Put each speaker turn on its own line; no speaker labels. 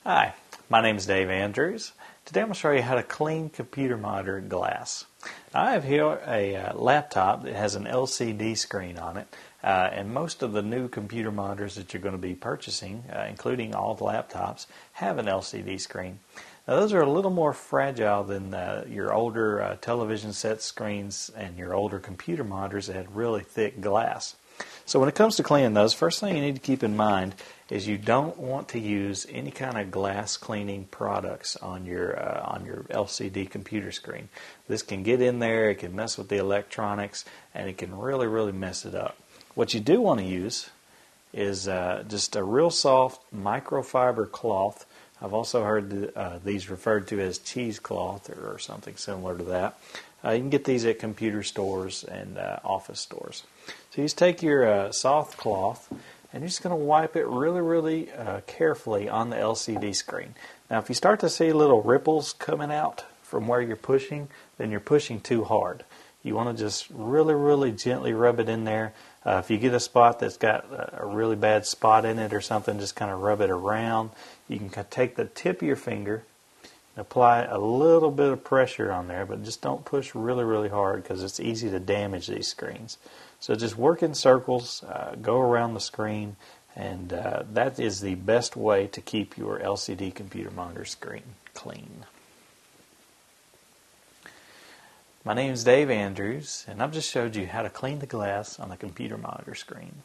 Hi, my name is Dave Andrews. Today I'm going to show you how to clean computer monitor glass. I have here a laptop that has an LCD screen on it, and most of the new computer monitors that you're going to be purchasing, including all the laptops, have an LCD screen. Now those are a little more fragile than your older television set screens and your older computer monitors that had really thick glass. So when it comes to cleaning those, first thing you need to keep in mind is you don't want to use any kind of glass cleaning products on your LCD computer screen. This can get in there, it can mess with the electronics, and it can really mess it up. What you do want to use is just a real soft microfiber cloth. I've also heard these referred to as cheesecloth or something similar to that. You can get these at computer stores and office stores. So you just take your soft cloth and you're just going to wipe it really carefully on the LCD screen. Now if you start to see little ripples coming out from where you're pushing, then you're pushing too hard. You want to just really gently rub it in there. If you get a spot that's got a really bad spot in it or something, just kind of rub it around. You can take the tip of your finger and apply a little bit of pressure on there, but just don't push really hard because it's easy to damage these screens. So just work in circles, go around the screen, and that is the best way to keep your LCD computer monitor screen clean. My name is Dave Andrews, and I've just showed you how to clean the glass on the computer monitor screen.